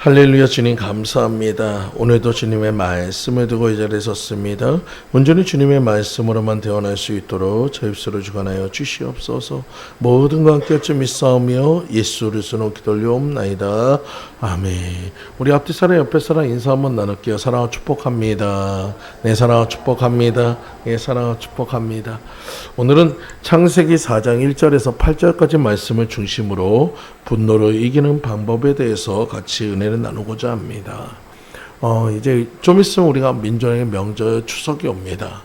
할렐루야. 주님 감사합니다. 오늘도 주님의 말씀을 두고 이 자리에 섰습니다. 온전히 주님의 말씀으로만 대언할 수 있도록 저 입술을 주관하여 주시옵소서. 모든 것 함께 좀 믿사오며 예수 그리스도로 기도올리옵나이다. 아멘. 우리 앞뒤 사람 옆에 사람 인사 한번 나눌게요. 사랑하고 축복합니다. 네, 사랑하고 축복합니다. 네, 사랑하고 축복합니다. 오늘은 창세기 4장 1절에서 8절까지 말씀을 중심으로 분노를 이기는 방법에 대해서 같이 은혜를 나누고자 합니다. 이제 좀 있으면 우리가 민족의 명절 추석이 옵니다.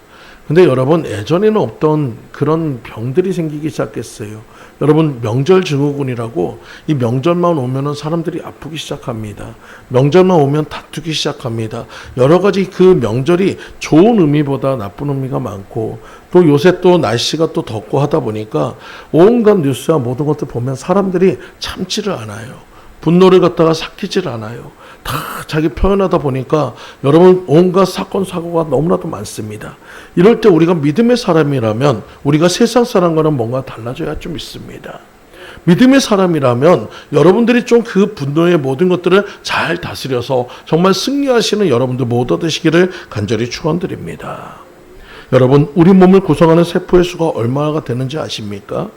근데 여러분, 예전에는 없던 그런 병들이 생기기 시작했어요. 여러분, 명절 증후군이라고, 이 명절만 오면은 사람들이 아프기 시작합니다. 명절만 오면 다투기 시작합니다. 여러 가지 그 명절이 좋은 의미보다 나쁜 의미가 많고, 또 요새 또 날씨가 또 덥고 하다 보니까 온갖 뉴스와 모든 것들 보면 사람들이 참지를 않아요. 분노를 갖다가 삭히질 않아요. 다 자기 표현하다 보니까 여러분, 온갖 사건 사고가 너무나도 많습니다. 이럴 때 우리가 믿음의 사람이라면 우리가 세상 사람과는 뭔가 달라져야 좀 있습니다. 믿음의 사람이라면 여러분들이 좀 그 분노의 모든 것들을 잘 다스려서 정말 승리하시는 여러분들 모두 되시기를 간절히 축원드립니다. 여러분, 우리 몸을 구성하는 세포의 수가 얼마나 되는지 아십니까?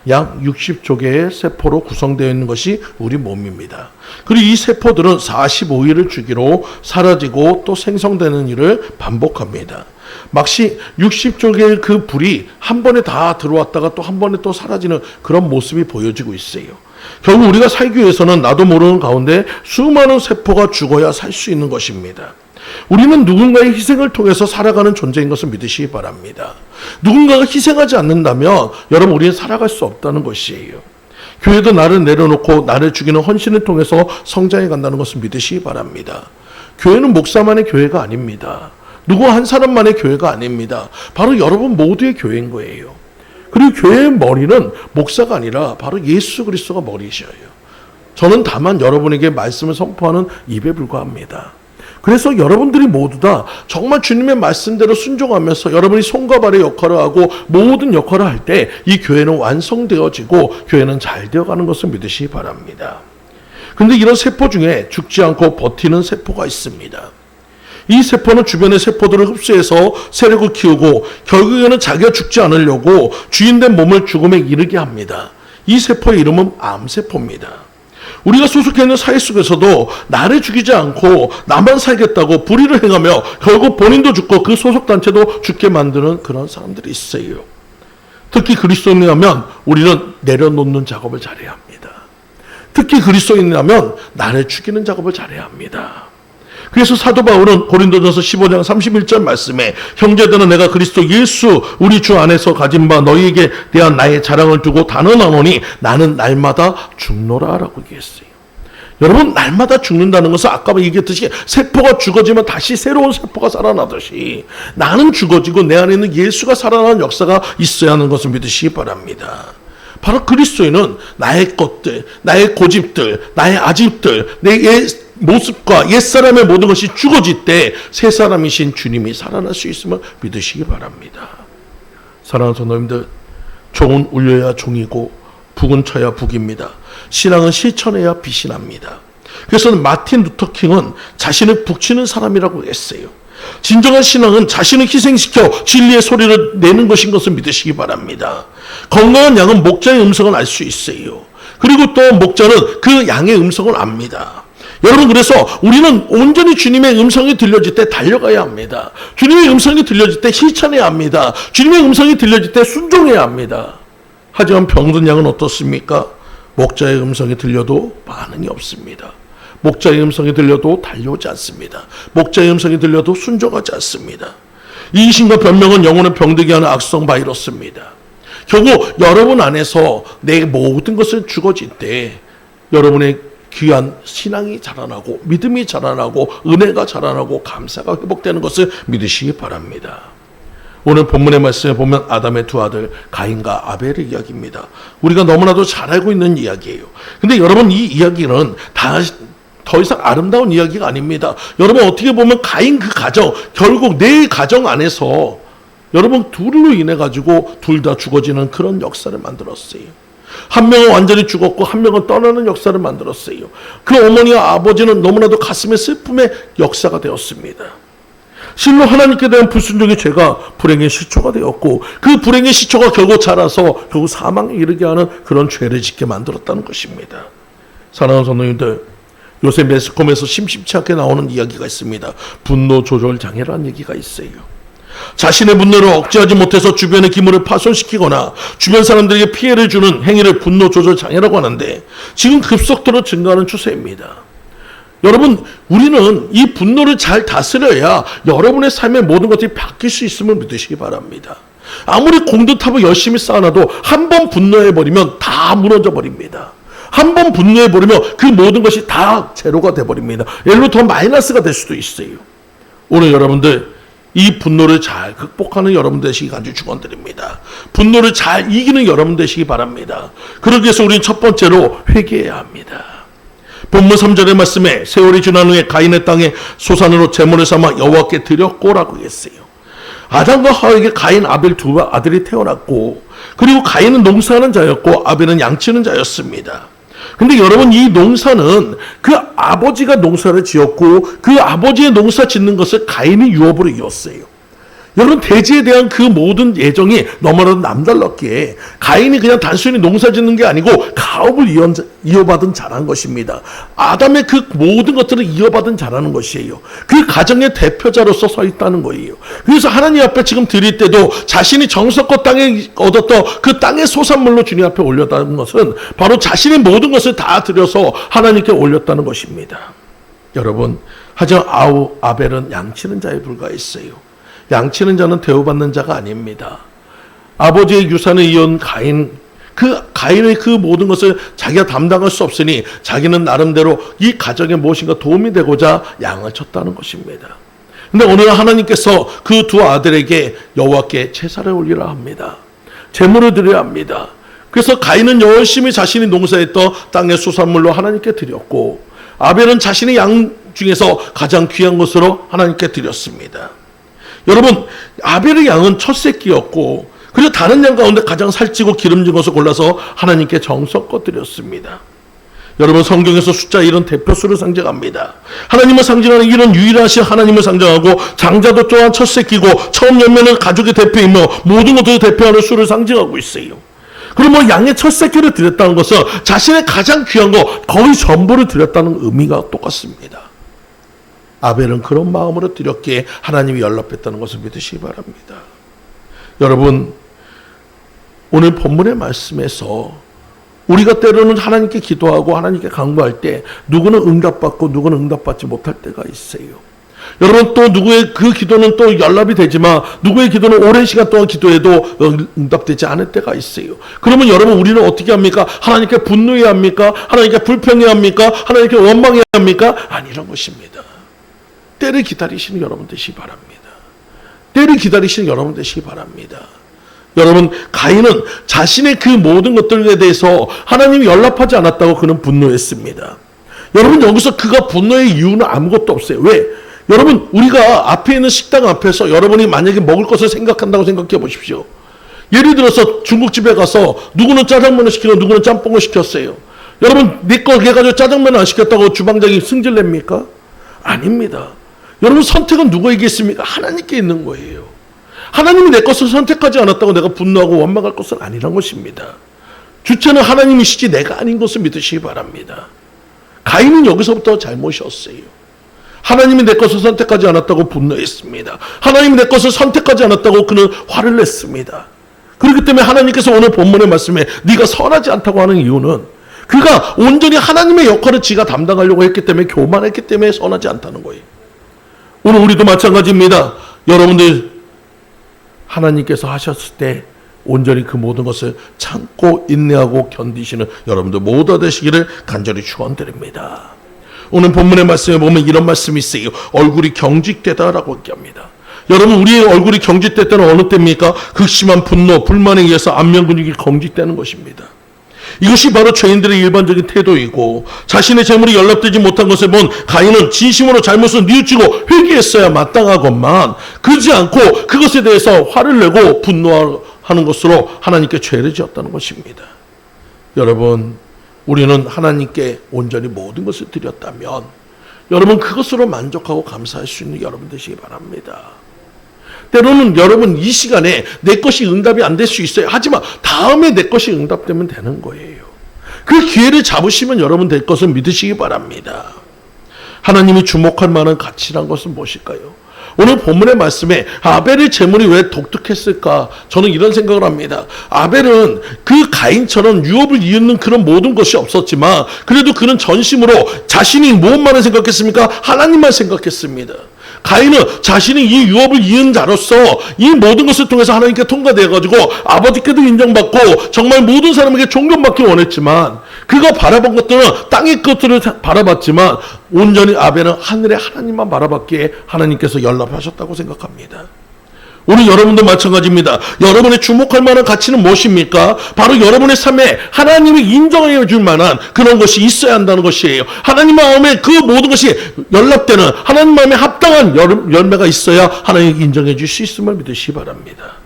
약 60조 개의 세포로 구성되어 있는 것이 우리 몸입니다. 그리고 이 세포들은 45일을 주기로 사라지고 또 생성되는 일을 반복합니다. 막시 60조 개의 그 불이 한 번에 다 들어왔다가 또 한 번에 또 사라지는 그런 모습이 보여지고 있어요. 결국 우리가 살기 위해서는 나도 모르는 가운데 수많은 세포가 죽어야 살 수 있는 것입니다. 우리는 누군가의 희생을 통해서 살아가는 존재인 것을 믿으시기 바랍니다. 누군가가 희생하지 않는다면 여러분, 우리는 살아갈 수 없다는 것이에요. 교회도 나를 내려놓고 나를 죽이는 헌신을 통해서 성장해 간다는 것을 믿으시기 바랍니다. 교회는 목사만의 교회가 아닙니다. 누구 한 사람만의 교회가 아닙니다. 바로 여러분 모두의 교회인 거예요. 그리고 교회의 머리는 목사가 아니라 바로 예수 그리스도가 머리셔요. 저는 다만 여러분에게 말씀을 선포하는 입에 불과합니다. 그래서 여러분들이 모두 다 정말 주님의 말씀대로 순종하면서 여러분이 손과 발의 역할을 하고 모든 역할을 할 때 이 교회는 완성되어지고 교회는 잘 되어가는 것을 믿으시기 바랍니다. 그런데 이런 세포 중에 죽지 않고 버티는 세포가 있습니다. 이 세포는 주변의 세포들을 흡수해서 세력을 키우고 결국에는 자기가 죽지 않으려고 주인된 몸을 죽음에 이르게 합니다. 이 세포의 이름은 암세포입니다. 우리가 소속해 있는 사회 속에서도 나를 죽이지 않고 나만 살겠다고 불의를 행하며 결국 본인도 죽고 그 소속단체도 죽게 만드는 그런 사람들이 있어요. 특히 그리스도인이라면 우리는 내려놓는 작업을 잘해야 합니다. 특히 그리스도인이라면 나를 죽이는 작업을 잘해야 합니다. 그래서 사도 바울은 고린도전서 15장 31절 말씀에 형제들은 내가 그리스도 예수 우리 주 안에서 가진 바 너희에게 대한 나의 자랑을 두고 단언하노니 나는 날마다 죽노라 라고 얘기했어요. 여러분, 날마다 죽는다는 것은 아까 얘기했듯이 세포가 죽어지면 다시 새로운 세포가 살아나듯이 나는 죽어지고 내 안에 있는 예수가 살아나는 역사가 있어야 하는 것을 믿으시기 바랍니다. 바로 그리스도인은 나의 것들, 나의 고집들, 나의 아집들, 내 모습과 옛사람의 모든 것이 죽어질 때 새 사람이신 주님이 살아날 수 있음을 믿으시기 바랍니다. 사랑하는 성도님들, 종은 울려야 종이고 북은 쳐야 북입니다. 신앙은 실천해야 빛이 납니다. 그래서 마틴 루터 킹은 자신을 북치는 사람이라고 했어요. 진정한 신앙은 자신을 희생시켜 진리의 소리를 내는 것인 것을 믿으시기 바랍니다. 건강한 양은 목자의 음성을 알 수 있어요. 그리고 또 목자는 그 양의 음성을 압니다. 여러분, 그래서 우리는 온전히 주님의 음성이 들려질 때 달려가야 합니다. 주님의 음성이 들려질 때 실천해야 합니다. 주님의 음성이 들려질 때 순종해야 합니다. 하지만 병든 양은 어떻습니까? 목자의 음성이 들려도 반응이 없습니다. 목자의 음성이 들려도 달려오지 않습니다. 목자의 음성이 들려도 순종하지 않습니다. 이신과 변명은 영혼을 병들게 하는 악성 바이러스입니다. 결국 여러분 안에서 내 모든 것을 죽어질 때 여러분의 귀한 신앙이 자라나고 믿음이 자라나고 은혜가 자라나고 감사가 회복되는 것을 믿으시기 바랍니다. 오늘 본문의 말씀에 보면 아담의 두 아들 가인과 아벨의 이야기입니다. 우리가 너무나도 잘 알고 있는 이야기예요. 근데 여러분, 이 이야기는 더 이상 아름다운 이야기가 아닙니다. 여러분, 어떻게 보면 가인 그 가정, 결국 내 가정 안에서 여러분 둘로 인해 가지고 둘 다 죽어지는 그런 역사를 만들었어요. 한 명은 완전히 죽었고 한 명은 떠나는 역사를 만들었어요. 그 어머니와 아버지는 너무나도 가슴의 슬픔의 역사가 되었습니다. 실로 하나님께 대한 불순종의 죄가 불행의 시초가 되었고 그 불행의 시초가 결국 자라서 결국 사망에 이르게 하는 그런 죄를 짓게 만들었다는 것입니다. 사랑하는 성도님들, 요새 매스컴에서 심심치 않게 나오는 이야기가 있습니다. 분노 조절 장애라는 얘기가 있어요. 자신의 분노를 억제하지 못해서 주변의 기물을 파손시키거나 주변 사람들에게 피해를 주는 행위를 분노 조절 장애라고 하는데 지금 급속도로 증가하는 추세입니다. 여러분, 우리는 이 분노를 잘 다스려야 여러분의 삶의 모든 것들이 바뀔 수 있음을 믿으시기 바랍니다. 아무리 공든탑을 열심히 쌓아놔도 한 번 분노해버리면 다 무너져 버립니다. 한 번 분노해버리면 그 모든 것이 다 제로가 돼버립니다. 예를 들어 더 마이너스가 될 수도 있어요. 오늘 여러분들 이 분노를 잘 극복하는 여러분 되시기 간절히 축원드립니다. 분노를 잘 이기는 여러분 되시기 바랍니다. 그러기 위해서 우리는 첫 번째로 회개해야 합니다. 본문 3절의 말씀에 세월이 지난 후에 가인의 땅에 소산으로 제물을 삼아 여호와께 드렸고라고 했어요. 아담과 하와에게 가인, 아벨 두 아들이 태어났고 그리고 가인은 농사하는 자였고 아벨은 양치는 자였습니다. 근데 여러분, 이 농사는 그 아버지가 농사를 지었고 그 아버지의 농사 짓는 것을 가인이 유업으로 이었어요. 여러분, 대지에 대한 그 모든 예정이 너무나도 남달랐기에 가인이 그냥 단순히 농사 짓는 게 아니고 가업을 이어받은 자라는 것입니다. 아담의 그 모든 것들을 이어받은 자라는 것이에요. 그 가정의 대표자로서 서 있다는 거예요. 그래서 하나님 앞에 지금 드릴 때도 자신이 정성껏 땅에 얻었던 그 땅의 소산물로 주님 앞에 올렸다는 것은 바로 자신의 모든 것을 다 드려서 하나님께 올렸다는 것입니다. 여러분, 하지만 아벨은 양치는 자에 불과했어요. 양치는 자는 대우받는 자가 아닙니다. 아버지의 유산을 이은 가인, 그 가인의 그 모든 것을 자기가 담당할 수 없으니 자기는 나름대로 이 가정에 무엇인가 도움이 되고자 양을 쳤다는 것입니다. 근데 오늘 하나님께서 그 두 아들에게 여호와께 제사를 올리라 합니다. 제물을 드려야 합니다. 그래서 가인은 열심히 자신이 농사했던 땅의 수산물로 하나님께 드렸고 아벨은 자신의 양 중에서 가장 귀한 것으로 하나님께 드렸습니다. 여러분, 아벨의 양은 첫 새끼였고 그리고 다른 양 가운데 가장 살찌고 기름진 것을 골라서 하나님께 정성껏 드렸습니다. 여러분, 성경에서 숫자 1은 대표수를 상징합니다. 하나님을 상징하는 이런 유일하신 하나님을 상징하고 장자도 또한 첫 새끼고 처음 열매는 가족의 대표이며 모든 것들을 대표하는 수를 상징하고 있어요. 그리고 양의 첫 새끼를 드렸다는 것은 자신의 가장 귀한 거 거의 전부를 드렸다는 의미가 똑같습니다. 아벨은 그런 마음으로 드렸기에 하나님이 연락했다는 것을 믿으시기 바랍니다. 여러분, 오늘 본문의 말씀에서 우리가 때로는 하나님께 기도하고 하나님께 간구할 때 누구는 응답받고 누구는 응답받지 못할 때가 있어요. 여러분, 또 누구의 그 기도는 또 연락이 되지만 누구의 기도는 오랜 시간 동안 기도해도 응답되지 않을 때가 있어요. 그러면 여러분, 우리는 어떻게 합니까? 하나님께 분노해야 합니까? 하나님께 불평해야 합니까? 하나님께 원망해야 합니까? 아니란 것입니다. 때를 기다리시는 여러분 되시기 바랍니다. 때를 기다리시는 여러분 되시기 바랍니다. 여러분, 가인은 자신의 그 모든 것들에 대해서 하나님이 연락하지 않았다고 그는 분노했습니다. 여러분, 여기서 그가 분노의 이유는 아무것도 없어요. 왜? 여러분, 우리가 앞에 있는 식당 앞에서 여러분이 만약에 먹을 것을 생각한다고 생각해 보십시오. 예를 들어서 중국집에 가서 누구는 짜장면을 시키고 누구는 짬뽕을 시켰어요. 여러분, 내 거 해가지고 짜장면을 안 시켰다고 주방장이 승질냅니까? 아닙니다. 여러분, 선택은 누구에게 있습니까? 하나님께 있는 거예요. 하나님이 내 것을 선택하지 않았다고 내가 분노하고 원망할 것은 아니란 것입니다. 주체는 하나님이시지 내가 아닌 것을 믿으시기 바랍니다. 가인은 여기서부터 잘못이었어요. 하나님이 내 것을 선택하지 않았다고 분노했습니다. 하나님이 내 것을 선택하지 않았다고 그는 화를 냈습니다. 그렇기 때문에 하나님께서 오늘 본문의 말씀에 네가 선하지 않다고 하는 이유는 그가 온전히 하나님의 역할을 지가 담당하려고 했기 때문에 교만했기 때문에 선하지 않다는 거예요. 오늘 우리도 마찬가지입니다. 여러분들, 하나님께서 하셨을 때 온전히 그 모든 것을 참고 인내하고 견디시는 여러분들 모두 되시기를 간절히 축원드립니다. 오늘 본문의 말씀에 보면 이런 말씀이 있어요. 얼굴이 경직되다라고 얘기합니다. 여러분, 우리의 얼굴이 경직될 때는 어느 때입니까? 극심한 분노, 불만에 의해서 안면 근육이 경직되는 것입니다. 이것이 바로 죄인들의 일반적인 태도이고 자신의 재물이 연락되지 못한 것을 본 가인은 진심으로 잘못을 뉘우치고 회개했어야 마땅하건만 그러지 않고 그것에 대해서 화를 내고 분노하는 것으로 하나님께 죄를 지었다는 것입니다. 여러분, 우리는 하나님께 온전히 모든 것을 드렸다면 여러분 그것으로 만족하고 감사할 수 있는 여러분 되시기 바랍니다. 때로는 여러분 이 시간에 내 것이 응답이 안 될 수 있어요. 하지만 다음에 내 것이 응답되면 되는 거예요. 그 기회를 잡으시면 여러분 될 것을 믿으시기 바랍니다. 하나님이 주목할 만한 가치란 것은 무엇일까요? 오늘 본문의 말씀에 아벨의 제물이 왜 독특했을까? 저는 이런 생각을 합니다. 아벨은 그 가인처럼 유업을 이웃는 그런 모든 것이 없었지만 그래도 그는 전심으로 자신이 무엇만을 생각했습니까? 하나님만 생각했습니다. 가인은 자신이 이 유업을 이은 자로서 이 모든 것을 통해서 하나님께 통과되어가지고 아버지께도 인정받고 정말 모든 사람에게 존경받기 원했지만 그가 바라본 것들은 땅의 것들을 바라봤지만 온전히 아벨은 하늘의 하나님만 바라봤기에 하나님께서 연락하셨다고 생각합니다. 오늘 여러분도 마찬가지입니다. 여러분의 주목할 만한 가치는 무엇입니까? 바로 여러분의 삶에 하나님이 인정해 줄 만한 그런 것이 있어야 한다는 것이에요. 하나님 마음에 그 모든 것이 연락되는 하나님 마음에 합당한 열매가 있어야 하나님이 인정해 줄 수 있음을 믿으시기 바랍니다.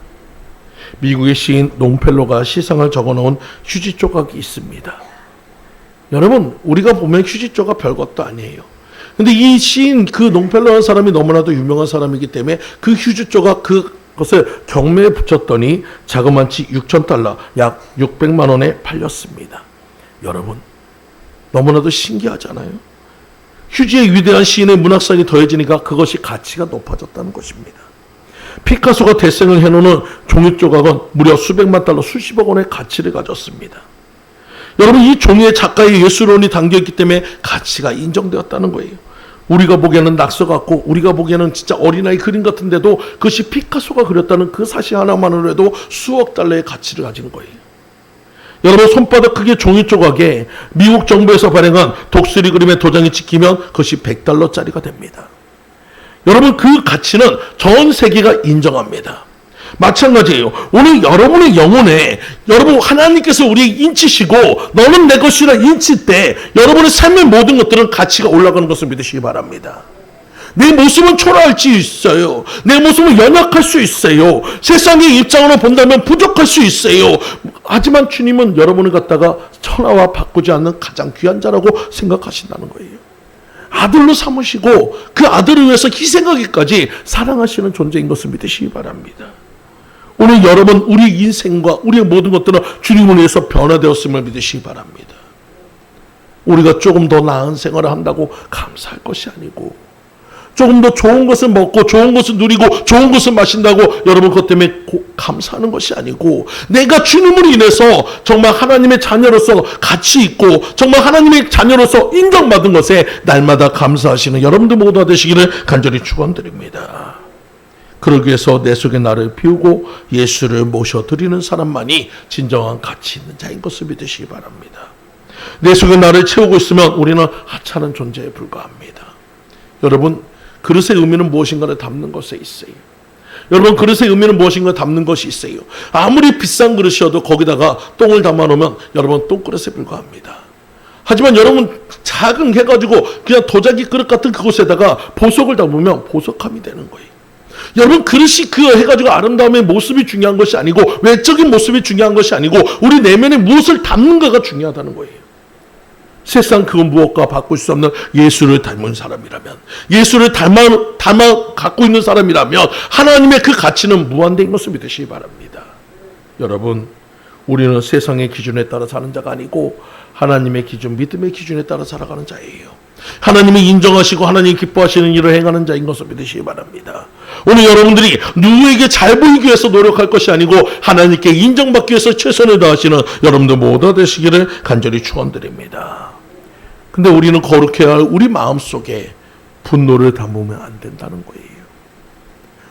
미국의 시인 롱펠로가 시상을 적어놓은 휴지 조각이 있습니다. 여러분, 우리가 보면 휴지 조각 별것도 아니에요. 근데 이 시인 그 롱펠로라는 사람이 너무나도 유명한 사람이기 때문에 그 휴지 조각 그것을 경매에 붙였더니 자그마치 $6,000, 약 600만 원에 팔렸습니다. 여러분, 너무나도 신기하잖아요. 휴지의 위대한 시인의 문학성이 더해지니까 그것이 가치가 높아졌다는 것입니다. 피카소가 대생을 해놓는 종이 조각은 무려 수백만 달러, 수십억 원의 가치를 가졌습니다. 여러분, 이 종이에 작가의 예술론이 담겨있기 때문에 가치가 인정되었다는 거예요. 우리가 보기에는 낙서 같고 우리가 보기에는 진짜 어린아이 그림 같은데도 그것이 피카소가 그렸다는 그 사실 하나만으로 해도 수억 달러의 가치를 가진 거예요. 여러분, 손바닥 크기의 종이 조각에 미국 정부에서 발행한 독수리 그림의 도장이 찍히면 그것이 $100짜리가 됩니다. 여러분, 그 가치는 전 세계가 인정합니다. 마찬가지예요. 오늘 여러분의 영혼에 여러분 하나님께서 우리 인치시고 너는 내 것이라 인칠 때 여러분의 삶의 모든 것들은 가치가 올라가는 것을 믿으시기 바랍니다. 내 모습은 초라할 수 있어요. 내 모습은 연약할 수 있어요. 세상의 입장으로 본다면 부족할 수 있어요. 하지만 주님은 여러분을 갖다가 천하와 바꾸지 않는 가장 귀한 자라고 생각하신다는 거예요. 아들로 삼으시고 그 아들을 위해서 희생하기까지 사랑하시는 존재인 것을 믿으시기 바랍니다. 오늘 여러분, 우리 인생과 우리의 모든 것들은 주님을 위해서 변화되었음을 믿으시기 바랍니다. 우리가 조금 더 나은 생활을 한다고 감사할 것이 아니고 조금 더 좋은 것을 먹고 좋은 것을 누리고 좋은 것을 마신다고 여러분 그것 때문에 감사하는 것이 아니고 내가 주님으로 인해서 정말 하나님의 자녀로서 가치 있고 정말 하나님의 자녀로서 인정받은 것에 날마다 감사하시는 여러분들 모두가 되시기를 간절히 축원드립니다. 그러기 위해서 내 속에 나를 비우고 예수를 모셔드리는 사람만이 진정한 가치 있는 자인 것을 믿으시기 바랍니다. 내 속에 나를 채우고 있으면 우리는 하찮은 존재에 불과합니다. 여러분, 그릇의 의미는 무엇인가를 담는 것에 있어요. 여러분, 그릇의 의미는 무엇인가 담는 것이 있어요. 아무리 비싼 그릇이어도 거기다가 똥을 담아놓으면 여러분 똥그릇에 불과합니다. 하지만 여러분 작은 해가지고 그냥 도자기 그릇 같은 그곳에다가 보석을 담으면 보석함이 되는 거예요. 여러분, 그릇이 그 해가지고 아름다움의 모습이 중요한 것이 아니고 외적인 모습이 중요한 것이 아니고 우리 내면에 무엇을 담는가가 중요하다는 거예요. 세상 그 무엇과 바꿀 수 없는 예수를 닮은 사람이라면, 예수를 닮아 갖고 있는 사람이라면 하나님의 그 가치는 무한대인 것을 믿으시기 바랍니다. 여러분, 우리는 세상의 기준에 따라 사는 자가 아니고 하나님의 기준, 믿음의 기준에 따라 살아가는 자예요. 하나님이 인정하시고 하나님이 기뻐하시는 일을 행하는 자인 것을 믿으시기 바랍니다. 오늘 여러분들이 누구에게 잘 보이기 위해서 노력할 것이 아니고 하나님께 인정받기 위해서 최선을 다하시는 여러분들 모두 되시기를 간절히 축원드립니다. 근데 우리는 거룩해야 할 우리 마음속에 분노를 담으면 안 된다는 거예요.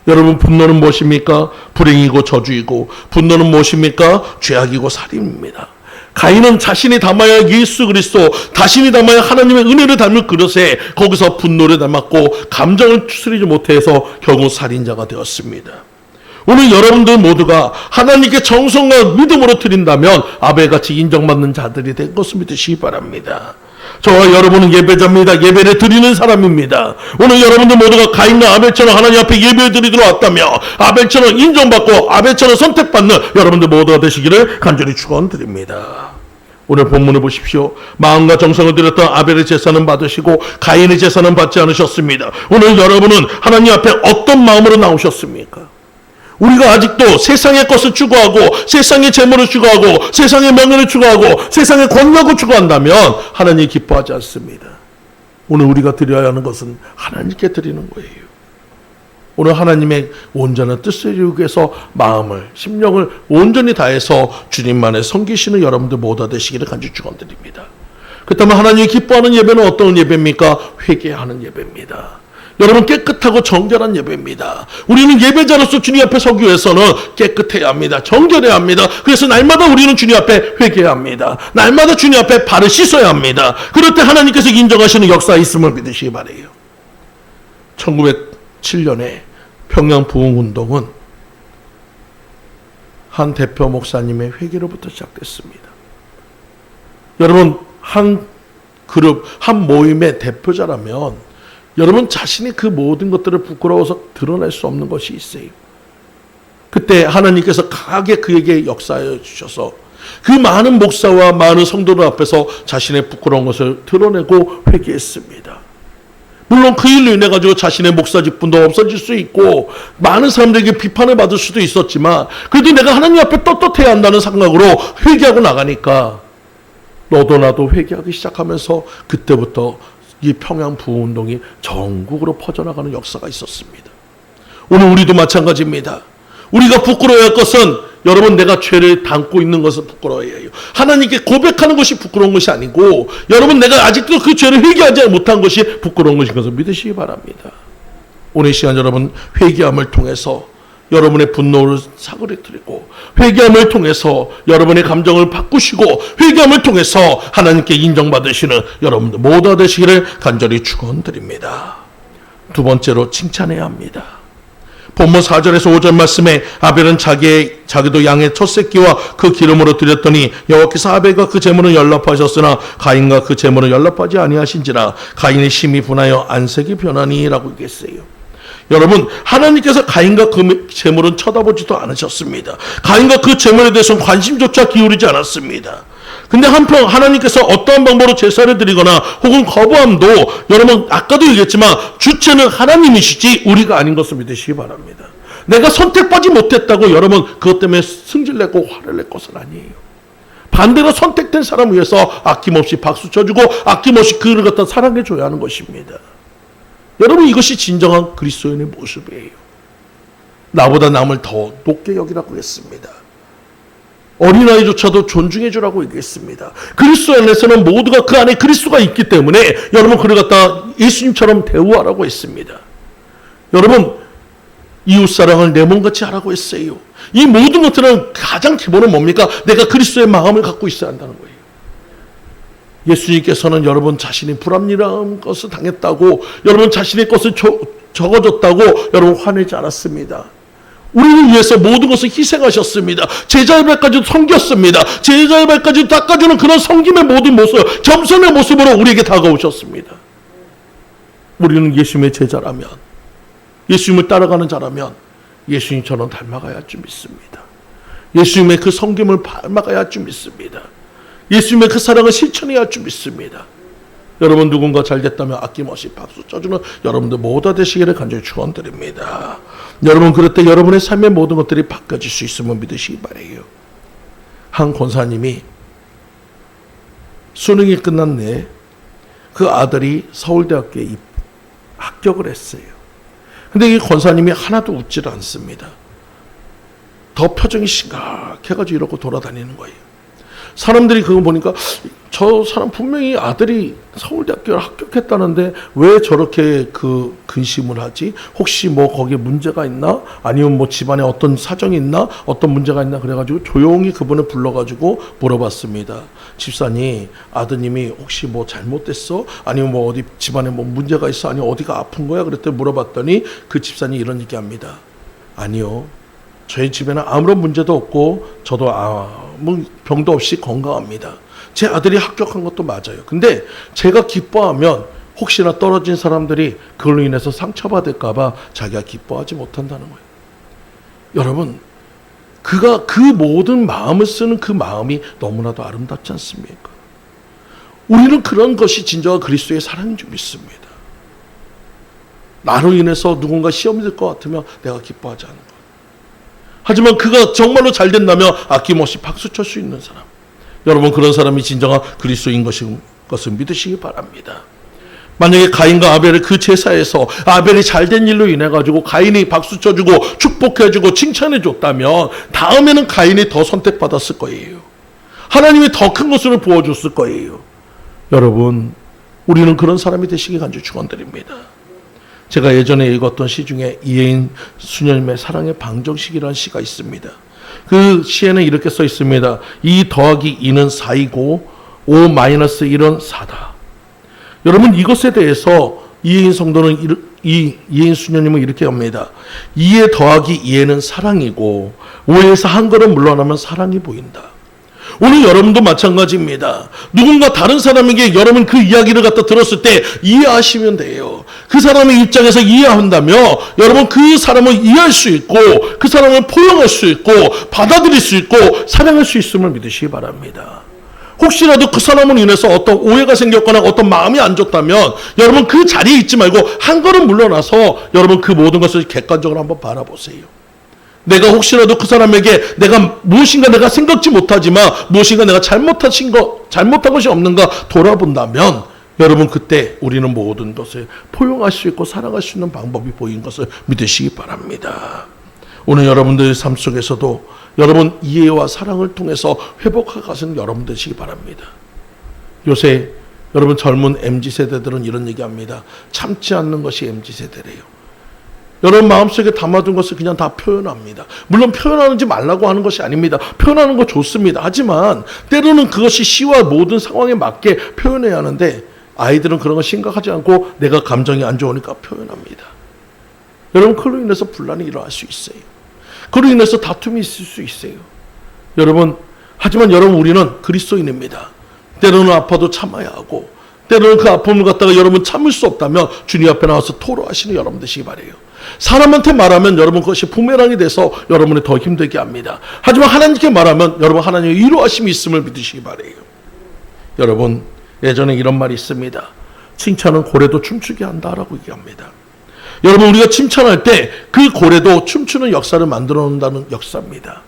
여러분, 분노는 무엇입니까? 불행이고 저주이고, 분노는 무엇입니까? 죄악이고 살인입니다. 가인은 자신이 담아야 할 예수 그리스도, 자신이 담아야 할 하나님의 은혜를 담을 그릇에 거기서 분노를 담았고 감정을 추스리지 못해서 결국 살인자가 되었습니다. 오늘 여러분들 모두가 하나님께 정성과 믿음으로 드린다면 아벨같이 인정받는 자들이 된 것을 믿으시기 바랍니다. 저와 여러분은 예배자입니다. 예배를 드리는 사람입니다. 오늘 여러분들 모두가 가인과 아벨처럼 하나님 앞에 예배를 드리도록 왔다며 아벨처럼 인정받고 아벨처럼 선택받는 여러분들 모두가 되시기를 간절히 축원드립니다. 오늘 본문을 보십시오. 마음과 정성을 들였던 아벨의 제사는 받으시고 가인의 제사는 받지 않으셨습니다. 오늘 여러분은 하나님 앞에 어떤 마음으로 나오셨습니까? 우리가 아직도 세상의 것을 추구하고 세상의 재물을 추구하고 세상의 명예를 추구하고 세상의 권력을 추구한다면 하나님이 기뻐하지 않습니다. 오늘 우리가 드려야 하는 것은 하나님께 드리는 거예요. 오늘 하나님의 온전한 뜻을 이루기 위해서 마음을, 심령을 온전히 다해서 주님만을 섬기시는 여러분들 모두 되시기를 간절히 축원드립니다. 그렇다면 하나님이 기뻐하는 예배는 어떤 예배입니까? 회개하는 예배입니다. 여러분, 깨끗하고 정결한 예배입니다. 우리는 예배자로서 주님 앞에 서기 위해서는 깨끗해야 합니다. 정결해야 합니다. 그래서 날마다 우리는 주님 앞에 회개해야 합니다. 날마다 주님 앞에 발을 씻어야 합니다. 그럴 때 하나님께서 인정하시는 역사가 있음을 믿으시기 바라요. 1907년에 평양 부흥운동은 한 대표 목사님의 회개로부터 시작됐습니다. 여러분, 한 그룹, 한 모임의 대표자라면 여러분 자신이 그 모든 것들을 부끄러워서 드러낼 수 없는 것이 있어요. 그때 하나님께서 강하게 그에게 역사하여 주셔서 그 많은 목사와 많은 성도들 앞에서 자신의 부끄러운 것을 드러내고 회개했습니다. 물론 그 일로 인해 가지고 자신의 목사 직분도 없어질 수 있고 많은 사람들에게 비판을 받을 수도 있었지만 그래도 내가 하나님 앞에 떳떳해야 한다는 생각으로 회개하고 나가니까 너도 나도 회개하기 시작하면서 그때부터 이 평양 부흥운동이 전국으로 퍼져나가는 역사가 있었습니다. 오늘 우리도 마찬가지입니다. 우리가 부끄러워야 할 것은 여러분 내가 죄를 담고 있는 것을 부끄러워해야 해요. 하나님께 고백하는 것이 부끄러운 것이 아니고 여러분 내가 아직도 그 죄를 회개하지 못한 것이 부끄러운 것인 것을 믿으시기 바랍니다. 오늘 시간 여러분 회개함을 통해서 여러분의 분노를 사그리뜨리고 회개함을 통해서 여러분의 감정을 바꾸시고 회개함을 통해서 하나님께 인정받으시는 여러분들 모두 되시기를 간절히 축원드립니다. 두 번째로 칭찬해야 합니다. 본문 4절에서 5절 말씀에 아벨은 자기도 양의 첫 새끼와 그 기름으로 드렸더니 여호와께서 아벨과 그 제물은 연락하셨으나 가인과 그 제물은 연락하지 아니하신지라 가인의 심히 분하여 안색이 변하니 라고 얘기했어요. 여러분 하나님께서 가인과 그 제물은 쳐다보지도 않으셨습니다. 가인과 그 제물에 대해서는 관심조차 기울이지 않았습니다. 근데 한편 하나님께서 어떠한 방법으로 제사를 드리거나 혹은 거부함도 여러분 아까도 얘기했지만 주체는 하나님이시지 우리가 아닌 것을 믿으시기 바랍니다. 내가 선택받지 못했다고 여러분 그것 때문에 승질내고 화를 낼 것은 아니에요. 반대로 선택된 사람을 위해서 아낌없이 박수 쳐주고 아낌없이 그를 갖다 사랑해줘야 하는 것입니다. 여러분 이것이 진정한 그리스도인의 모습이에요. 나보다 남을 더 높게 여기라고 했습니다. 어린아이조차도 존중해 주라고 얘기했습니다. 그리스도 안에서는 모두가 그 안에 그리스도가 있기 때문에 여러분 그를 갖다 예수님처럼 대우하라고 했습니다. 여러분 이웃사랑을 내 몸같이 하라고 했어요. 이 모든 것들은 가장 기본은 뭡니까? 내가 그리스도의 마음을 갖고 있어야 한다는 거예요. 예수님께서는 여러분 자신이 불합리한 것을 당했다고 여러분 자신의 것을 적어줬다고 여러분 화내지 않았습니다. 우리를 위해서 모든 것을 희생하셨습니다. 제자의 발까지도 섬겼습니다. 제자의 발까지 닦아주는 그런 섬김의 모든 모습, 겸손의 모습으로 우리에게 다가오셨습니다. 우리는 예수님의 제자라면, 예수님을 따라가는 자라면 예수님처럼 닮아가야 할 줄 믿습니다. 예수님의 그 섬김을 닮아가야 할 줄 믿습니다. 예수님의 그 사랑을 실천해야 할 줄 믿습니다. 여러분 누군가 잘됐다면 아낌없이 박수 쳐주는 여러분들 모두 되시기를 간절히 축원드립니다. 여러분 그럴 때 여러분의 삶의 모든 것들이 바뀌어질 수 있음을 믿으시기 바라요. 한 권사님이 수능이 끝났네. 그 아들이 서울대학교에 합격을 했어요. 근데 이 권사님이 하나도 웃질 않습니다. 더 표정이 심각해가지고 이러고 돌아다니는 거예요. 사람들이 그거 보니까 저 사람 분명히 아들이 서울대학교를 합격했다는데 왜 저렇게 그 근심을 하지? 혹시 뭐 거기에 문제가 있나? 아니면 뭐 집안에 어떤 사정이 있나? 어떤 문제가 있나? 그래가지고 조용히 그분을 불러가지고 물어봤습니다. 집사님, 아드님이 혹시 뭐 잘못됐어? 아니면 뭐 어디 집안에 뭐 문제가 있어? 아니면 어디가 아픈 거야? 그랬더니 물어봤더니 그 집사님이 이런 얘기합니다. 아니요. 저희 집에는 아무런 문제도 없고 저도 아무 병도 없이 건강합니다. 제 아들이 합격한 것도 맞아요. 근데 제가 기뻐하면 혹시나 떨어진 사람들이 그걸로 인해서 상처받을까 봐 자기가 기뻐하지 못한다는 거예요. 여러분 그가 그 모든 마음을 쓰는 그 마음이 너무나도 아름답지 않습니까? 우리는 그런 것이 진정한 그리스도의 사랑인 줄 믿습니다. 나로 인해서 누군가 시험이 될 것 같으면 내가 기뻐하지 않는 것. 하지만 그가 정말로 잘 된다면 아낌없이 박수 칠 수 있는 사람. 여러분, 그런 사람이 진정한 그리스도인 것을 믿으시기 바랍니다. 만약에 가인과 아벨의 그 제사에서 아벨이 잘된 일로 인해 가지고 가인이 박수 쳐주고 축복해주고 칭찬해줬다면 다음에는 가인이 더 선택받았을 거예요. 하나님이 더 큰 것으로 부어줬을 거예요. 여러분, 우리는 그런 사람이 되시기 간절히 축원드립니다. 제가 예전에 읽었던 시 중에 이혜인 수녀님의 사랑의 방정식이라는 시가 있습니다. 그 시에는 이렇게 써 있습니다. 2 더하기 2는 4이고 5 마이너스 1은 4다. 여러분, 이것에 대해서 이혜인 성도는 이혜인 수녀님은 이렇게 합니다. 2에 더하기 2에는 사랑이고 5에서 한 걸음 물러나면 사랑이 보인다. 오늘 여러분도 마찬가지입니다. 누군가 다른 사람에게 여러분 그 이야기를 갖다 들었을 때 이해하시면 돼요. 그 사람의 입장에서 이해한다면 여러분 그 사람을 이해할 수 있고 그 사람을 포용할 수 있고 받아들일 수 있고 사랑할 수 있음을 믿으시기 바랍니다. 혹시라도 그 사람으로 인해서 어떤 오해가 생겼거나 어떤 마음이 안 좋다면 여러분 그 자리에 있지 말고 한 걸음 물러나서 여러분 그 모든 것을 객관적으로 한번 바라보세요. 내가 혹시라도 그 사람에게 내가 무엇인가 내가 생각지 못하지만 무엇인가 내가 잘못한 것이 없는가 돌아본다면 여러분 그때 우리는 모든 것을 포용할 수 있고 사랑할 수 있는 방법이 보인 것을 믿으시기 바랍니다. 오늘 여러분들의 삶 속에서도 여러분 이해와 사랑을 통해서 회복하가는 여러분 되시기 바랍니다. 요새 여러분 젊은 MZ세대들은 이런 얘기합니다. 참지 않는 것이 MZ세대래요. 여러분 마음속에 담아둔 것을 그냥 다 표현합니다. 물론 표현하지 말라고 하는 것이 아닙니다. 표현하는 거 좋습니다. 하지만 때로는 그것이 시와 모든 상황에 맞게 표현해야 하는데 아이들은 그런 거 심각하지 않고 내가 감정이 안 좋으니까 표현합니다. 여러분 그로 인해서 분란이 일어날 수 있어요. 그로 인해서 다툼이 있을 수 있어요. 여러분 하지만 여러분 우리는 그리스도인입니다. 때로는 아파도 참아야 하고 때로는 그 아픔을 갖다가 여러분 참을 수 없다면 주님 앞에 나와서 토로하시는 여러분 되시기 바라요. 사람한테 말하면 여러분 그것이 부메랑이 돼서 여러분을 더 힘들게 합니다. 하지만 하나님께 말하면 여러분 하나님의 위로하심이 있음을 믿으시기 바라요. 여러분 예전에 이런 말이 있습니다. 칭찬은 고래도 춤추게 한다라고 얘기합니다. 여러분 우리가 칭찬할 때 그 고래도 춤추는 역사를 만들어 놓는다는 역사입니다.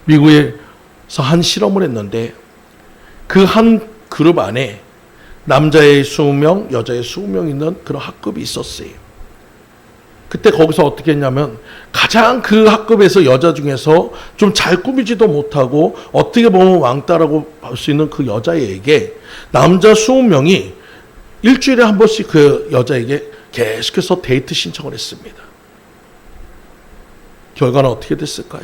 미국에서 한 실험을 했는데 그 한 그룹 안에 남자의 20명, 여자의 20명 있는 그런 학급이 있었어요. 그때 거기서 어떻게 했냐면 가장 그 학급에서 여자 중에서 좀 잘 꾸미지도 못하고 어떻게 보면 왕따라고 볼 수 있는 그 여자에게 남자 20명이 일주일에 한 번씩 그 여자에게 계속해서 데이트 신청을 했습니다. 결과는 어떻게 됐을까요?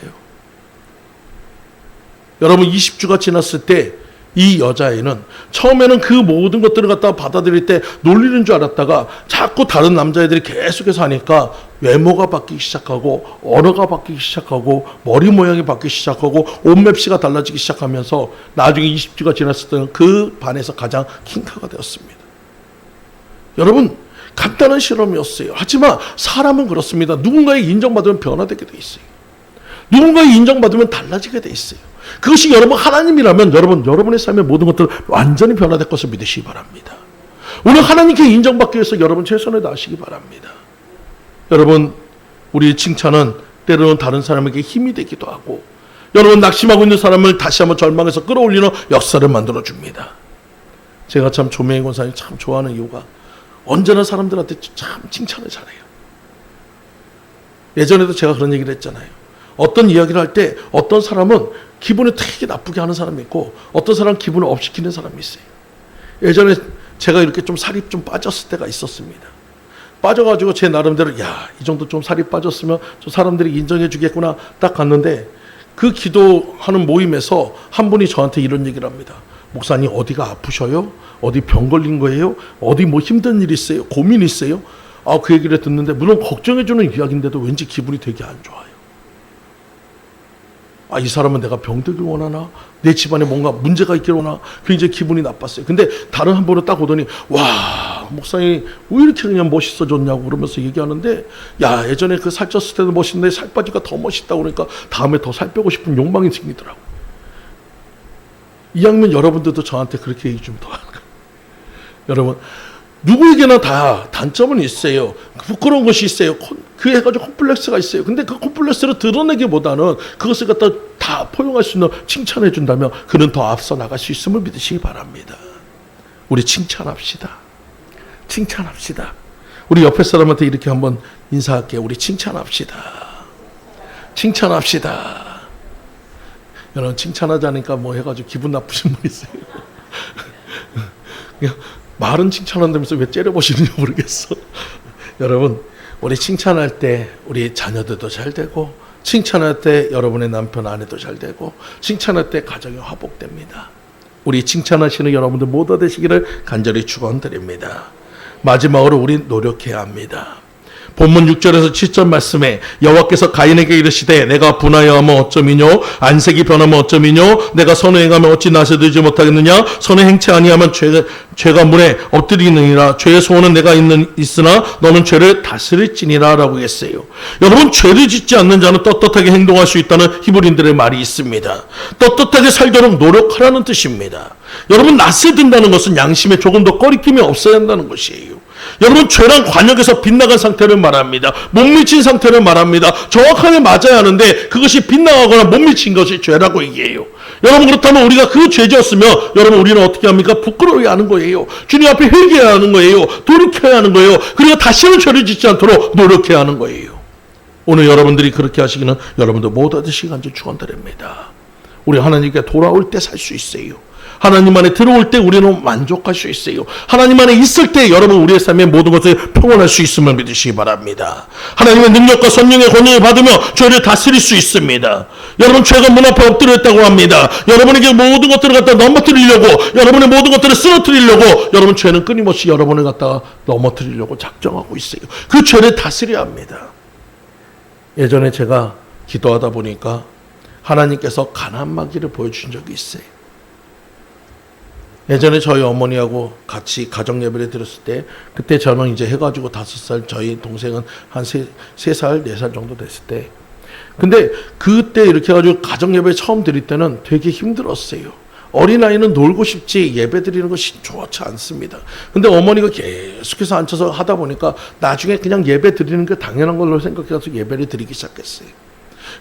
여러분 20주가 지났을 때 이 여자애는 처음에는 그 모든 것들을 갖다가 받아들일 때 놀리는 줄 알았다가 자꾸 다른 남자애들이 계속해서 하니까 외모가 바뀌기 시작하고 언어가 바뀌기 시작하고 머리 모양이 바뀌기 시작하고 옷 맵시가 달라지기 시작하면서 나중에 20주가 지났을 때는 그 반에서 가장 킹카가 되었습니다. 여러분 간단한 실험이었어요. 하지만 사람은 그렇습니다. 누군가의 인정받으면 변화되게 돼 있어요. 누군가의 인정받으면 달라지게 돼 있어요. 그것이 여러분 하나님이라면 여러분의 삶의 모든 것들 완전히 변화될 것을 믿으시기 바랍니다. 오늘 하나님께 인정받기 위해서 여러분 최선을 다하시기 바랍니다. 여러분 우리의 칭찬은 때로는 다른 사람에게 힘이 되기도 하고 여러분 낙심하고 있는 사람을 다시 한번 절망해서 끌어올리는 역사를 만들어줍니다. 제가 참 조명희 권사님 참 좋아하는 이유가 언제나 사람들한테 참 칭찬을 잘해요. 예전에도 제가 그런 얘기를 했잖아요. 어떤 이야기를 할 때 어떤 사람은 기분을 되게 나쁘게 하는 사람이 있고 어떤 사람은 기분을 업시키는 사람이 있어요. 예전에 제가 이렇게 좀 살이 좀 빠졌을 때가 있었습니다. 빠져가지고 제 나름대로 이 정도 좀 살이 빠졌으면 좀 사람들이 인정해 주겠구나 딱 갔는데 그 기도하는 모임에서 한 분이 저한테 이런 얘기를 합니다. 목사님 어디가 아프셔요? 어디 병 걸린 거예요? 어디 뭐 힘든 일 있어요? 고민 있어요? 그 얘기를 듣는데 물론 걱정해 주는 이야기인데도 왠지 기분이 되게 안 좋아요. 이 사람은 내가 병들길 원하나? 내 집안에 뭔가 문제가 있길 원하나? 굉장히 기분이 나빴어요. 근데 다른 한 분은 딱 오더니 와 목사님 왜 이렇게 그냥 멋있어졌냐고 그러면서 얘기하는데, 야, 예전에 그 살쪘을 때도 멋있는데 살 빠지니까 더 멋있다 그러니까 다음에 더 살 빼고 싶은 욕망이 생기더라고. 이왕이면 여러분들도 저한테 그렇게 얘기 좀 더 할까요? 여러분, 누구에게나 다 단점은 있어요. 부끄러운 것이 있어요. 그 해가지고 콤플렉스가 있어요. 근데 그 콤플렉스를 드러내기보다는 그것을 갖다 다 포용할 수 있는 칭찬해 준다면 그는 더 앞서 나갈 수 있음을 믿으시기 바랍니다. 우리 칭찬합시다. 칭찬합시다. 우리 옆에 사람한테 이렇게 한번 인사할게요. 우리 칭찬합시다. 칭찬합시다. 여러분, 칭찬하자니까 뭐 해가지고 기분 나쁘신 분 있어요. 말은 칭찬한다면서 왜 째려보시는지 모르겠어. 여러분, 우리 칭찬할 때 우리 자녀들도 잘 되고, 칭찬할 때 여러분의 남편 아내도 잘 되고, 칭찬할 때 가정이 화복됩니다. 우리 칭찬하시는 여러분들 모두 되시기를 간절히 축원드립니다. 마지막으로 우리 노력해야 합니다. 본문 6절에서 7절 말씀에 여호와께서 가인에게 이르시되 내가 분하여하면 어쩌미뇨 안색이 변하면 어쩌미뇨 내가 선을 행하면 어찌 낯을 들지 못하겠느냐 선을 행치 아니하면 죄가 문에 엎드리느니라 죄의 소원은 내가 있으나 너는 죄를 다스릴지니라 라고 했어요. 여러분, 죄를 짓지 않는 자는 떳떳하게 행동할 수 있다는 히브리인들의 말이 있습니다. 떳떳하게 살도록 노력하라는 뜻입니다. 여러분, 낯을 든다는 것은 양심에 조금 더 꺼리낌이 없어야 한다는 것이에요. 여러분, 죄랑 관역에서 빗나간 상태를 말합니다. 못 미친 상태를 말합니다. 정확하게 맞아야 하는데 그것이 빗나가거나 못 미친 것이 죄라고 얘기해요. 여러분, 그렇다면 우리가 그 죄지었으면 여러분, 우리는 어떻게 합니까? 부끄러워야 하는 거예요. 주님 앞에 회개해야 하는 거예요. 돌이켜야 하는 거예요. 그리고 다시는 죄를 짓지 않도록 노력해야 하는 거예요. 오늘 여러분들이 그렇게 하시기는 여러분들 모두 되시기 간절히 축원드립니다. 우리 하나님께 돌아올 때 살 수 있어요. 하나님 안에 들어올 때 우리는 만족할 수 있어요. 하나님 안에 있을 때 여러분, 우리의 삶의 모든 것을 평온할 수 있음을 믿으시기 바랍니다. 하나님의 능력과 성령의 권능을 받으며 죄를 다스릴 수 있습니다. 여러분, 죄가 문 앞에 엎드려 있다고 합니다. 여러분에게 모든 것들을 갖다 넘어뜨리려고, 여러분의 모든 것들을 쓰러뜨리려고, 여러분 죄는 끊임없이 여러분을 갖다가 넘어뜨리려고 작정하고 있어요. 그 죄를 다스려야 합니다. 예전에 제가 기도하다 보니까 하나님께서 가난마귀를 보여주신 적이 있어요. 예전에 저희 어머니하고 같이 가정 예배를 드렸을 때, 그때 저는 이제 해가지고 5살, 저희 동생은 한 3살, 4살 정도 됐을 때, 근데 그때 이렇게 해가지고 가정 예배 처음 드릴 때는 되게 힘들었어요. 어린아이는 놀고 싶지 예배 드리는 것이 좋지 않습니다. 근데 어머니가 계속해서 앉혀서 하다 보니까 나중에 그냥 예배 드리는 게 당연한 걸로 생각해서 예배를 드리기 시작했어요.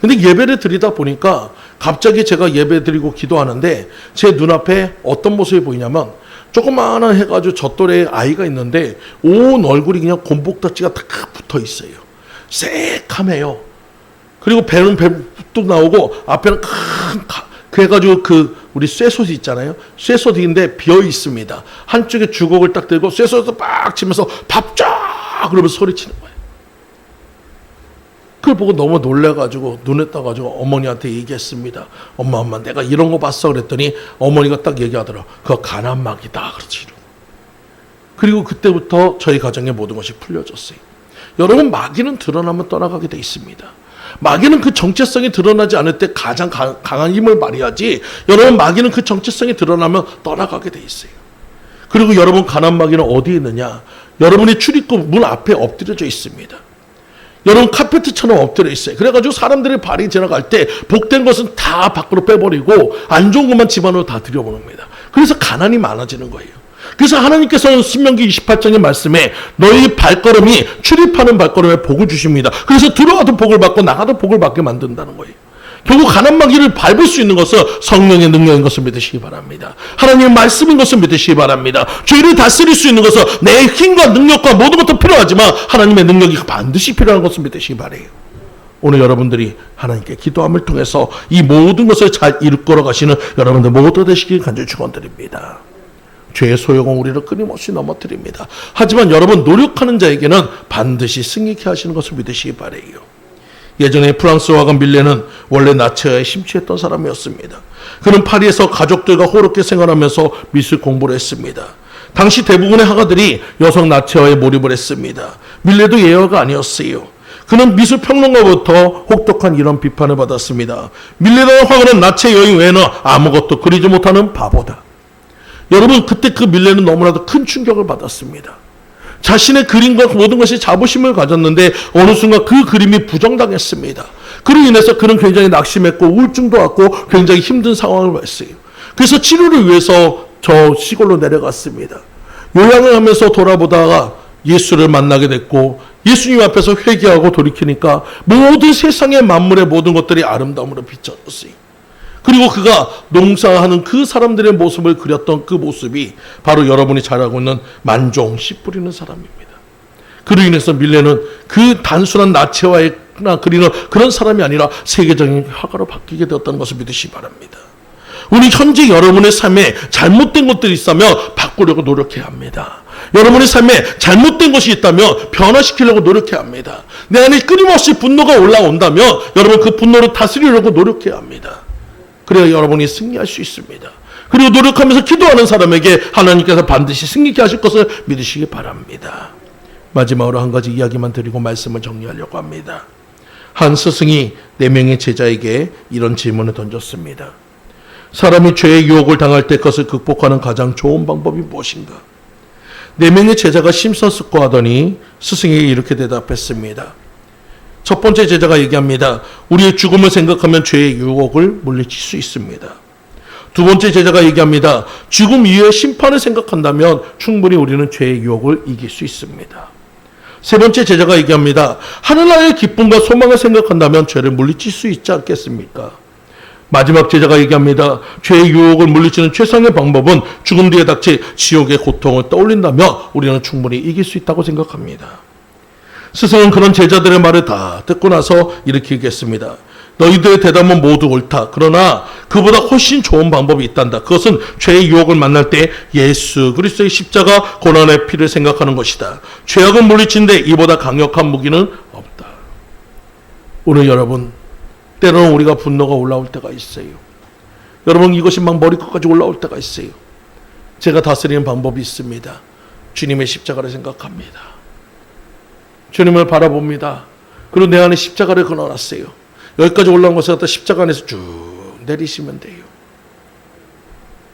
근데 예배를 드리다 보니까 갑자기 제가 예배 드리고 기도하는데 제 눈앞에 어떤 모습이 보이냐면, 조그마한 해가지고 젖돌에 아이가 있는데 온 얼굴이 그냥 곰복다치가 딱 붙어 있어요. 새카매요. 그리고 배는 뚝 나오고 앞에는 그래가지고 우리 쇠솥이 있잖아요. 쇠솥인데 비어 있습니다. 한쪽에 주걱을 딱 들고 쇠솥을 빡 치면서 밥 쫙 그러면서 소리치는 거예요. 그걸 보고 너무 놀래가지고 눈에 떠가지고 어머니한테 얘기했습니다. 엄마 내가 이런 거 봤어. 그랬더니 어머니가 딱 얘기하더라. 그거 가난마귀다. 그렇지. 그리고 그때부터 저희 가정의 모든 것이 풀려졌어요. 여러분, 마귀는 드러나면 떠나가게 돼 있습니다. 마귀는 그 정체성이 드러나지 않을 때 가장 강한 힘을 발휘하지, 여러분, 마귀는 그 정체성이 드러나면 떠나가게 돼 있어요. 그리고 여러분, 가난마귀는 어디에 있느냐? 여러분의 출입구 문 앞에 엎드려져 있습니다. 여러분, 카페트처럼 엎드려 있어요. 그래가지고 사람들이 발이 지나갈 때 복된 것은 다 밖으로 빼버리고 안 좋은 것만 집안으로 다 들여보냅니다. 그래서 가난이 많아지는 거예요. 그래서 하나님께서는 신명기 28장의 말씀에 너희 발걸음이 출입하는 발걸음에 복을 주십니다. 그래서 들어가도 복을 받고 나가도 복을 받게 만든다는 거예요. 결국 가난마귀를 밟을 수 있는 것은 성령의 능력인 것을 믿으시기 바랍니다. 하나님의 말씀인 것을 믿으시기 바랍니다. 죄를 다스릴 수 있는 것은 내 힘과 능력과 모든 것도 필요하지만 하나님의 능력이 반드시 필요한 것을 믿으시기 바라요. 오늘 여러분들이 하나님께 기도함을 통해서 이 모든 것을 잘 이끌어 가시는 여러분들 모두 되시길 간절히 축원드립니다. 죄의 소욕은 우리를 끊임없이 넘어뜨립니다. 하지만 여러분, 노력하는 자에게는 반드시 승리케 하시는 것을 믿으시기 바라요. 예전에 프랑스 화가 밀레는 원래 나치에 심취했던 사람이었습니다. 그는 파리에서 가족들과 호롭게 생활하면서 미술 공부를 했습니다. 당시 대부분의 화가들이 여성 나치화에 몰입을 했습니다. 밀레도 예외가 아니었어요. 그는 미술평론가부터 혹독한 이런 비판을 받았습니다. 밀레라는 화가는 나치의 여인 외에는 아무것도 그리지 못하는 바보다. 여러분, 그때 그 밀레는 너무나도 큰 충격을 받았습니다. 자신의 그림과 모든 것이 자부심을 가졌는데 어느 순간 그 그림이 부정당했습니다. 그로 인해서 그는 굉장히 낙심했고 우울증도 왔고 굉장히 힘든 상황을 봤어요. 그래서 치료를 위해서 저 시골로 내려갔습니다. 요양을 하면서 돌아보다가 예수를 만나게 됐고 예수님 앞에서 회개하고 돌이키니까 모든 세상의 만물의 모든 것들이 아름다움으로 비춰졌어요. 그리고 그가 농사하는 그 사람들의 모습을 그렸던 그 모습이 바로 여러분이 잘 알고 있는 만종 씨 뿌리는 사람입니다. 그로 인해서 밀레는 그 단순한 나체화나 그리는 그런 사람이 아니라 세계적인 화가로 바뀌게 되었다는 것을 믿으시기 바랍니다. 우리 현재 여러분의 삶에 잘못된 것들이 있다면 바꾸려고 노력해야 합니다. 여러분의 삶에 잘못된 것이 있다면 변화시키려고 노력해야 합니다. 내 안에 끊임없이 분노가 올라온다면 여러분 그 분노를 다스리려고 노력해야 합니다. 그래야 여러분이 승리할 수 있습니다. 그리고 노력하면서 기도하는 사람에게 하나님께서 반드시 승리케 하실 것을 믿으시기 바랍니다. 마지막으로 한 가지 이야기만 드리고 말씀을 정리하려고 합니다. 한 스승이 4명의 제자에게 이런 질문을 던졌습니다. 사람이 죄의 유혹을 당할 때 그것을 극복하는 가장 좋은 방법이 무엇인가? 4명의 제자가 심사숙고하더니 스승에게 이렇게 대답했습니다. 첫 번째 제자가 얘기합니다. 우리의 죽음을 생각하면 죄의 유혹을 물리칠 수 있습니다. 두 번째 제자가 얘기합니다. 죽음 이후의 심판을 생각한다면 충분히 우리는 죄의 유혹을 이길 수 있습니다. 세 번째 제자가 얘기합니다. 하늘나라의 기쁨과 소망을 생각한다면 죄를 물리칠 수 있지 않겠습니까? 마지막 제자가 얘기합니다. 죄의 유혹을 물리치는 최상의 방법은 죽음 뒤에 닥칠 지옥의 고통을 떠올린다면 우리는 충분히 이길 수 있다고 생각합니다. 스승은 그런 제자들의 말을 다 듣고 나서 이렇게 얘기했습니다. 너희들의 대답은 모두 옳다. 그러나 그보다 훨씬 좋은 방법이 있단다. 그것은 죄의 유혹을 만날 때 예수 그리스도의 십자가 고난의 피를 생각하는 것이다. 죄악은 물리치는데 이보다 강력한 무기는 없다. 오늘 여러분, 때로는 우리가 분노가 올라올 때가 있어요. 여러분, 이것이 막 머리끝까지 올라올 때가 있어요. 제가 다스리는 방법이 있습니다. 주님의 십자가를 생각합니다. 주님을 바라봅니다. 그리고 내 안에 십자가를 그어놨어요. 여기까지 올라온 것을 갖다 십자가 안에서 쭉 내리시면 돼요.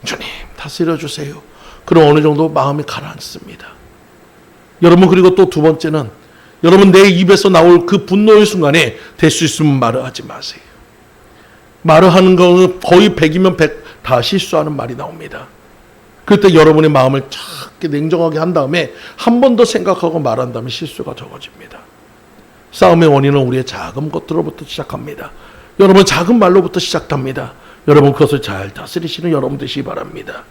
주님 다스려 주세요. 그럼 어느 정도 마음이 가라앉습니다. 여러분, 그리고 또 두 번째는 여러분 내 입에서 나올 그 분노의 순간에 될 수 있으면 말을 하지 마세요. 말을 하는 거는 거의 100이면 100 다 실수하는 말이 나옵니다. 그때 여러분의 마음을 착게 냉정하게 한 다음에 한 번 더 생각하고 말한다면 실수가 적어집니다. 싸움의 원인은 우리의 작은 것들로부터 시작합니다. 여러분 작은 말로부터 시작합니다. 여러분 그것을 잘 다스리시는 여러분 되시기 바랍니다.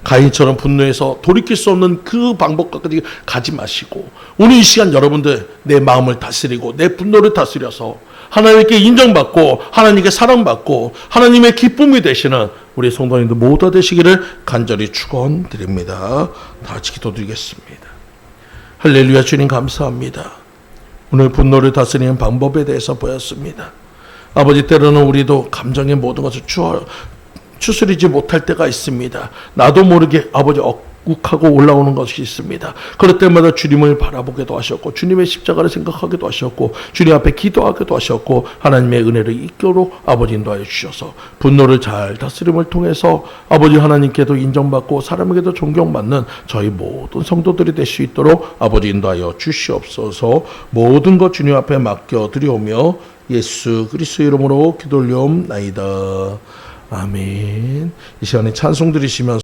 가인처럼 분노해서 돌이킬 수 없는 그 방법까지 가지 마시고 오늘 이 시간 여러분들 내 마음을 다스리고 내 분노를 다스려서 하나님께 인정받고 하나님께 사랑받고 하나님의 기쁨이 되시는 우리 성도님들 모두 되시기를 간절히 축원드립니다. 다 같이 기도드리겠습니다. 할렐루야. 주님 감사합니다. 오늘 분노를 다스리는 방법에 대해서 보였습니다. 아버지, 때로는 우리도 감정의 모든 것을 추스리지 못할 때가 있습니다. 나도 모르게 아버지 욱하고 올라오는 것이 있습니다. 그럴 때마다 주님을 바라보기도 하셨고 주님의 십자가를 생각하기도 하셨고 주님 앞에 기도하기도 하셨고 하나님의 은혜를 잊도록 아버지 인도하여 주셔서 분노를 잘 다스림을 통해서 아버지 하나님께도 인정받고 사람에게도 존경받는 저희 모든 성도들이 될 수 있도록 아버지 인도하여 주시옵소서. 모든 것 주님 앞에 맡겨드리오며 예수 그리스도 이름으로 기도 올리옵나이다. 아멘. 이 시간에 찬송 드리시면서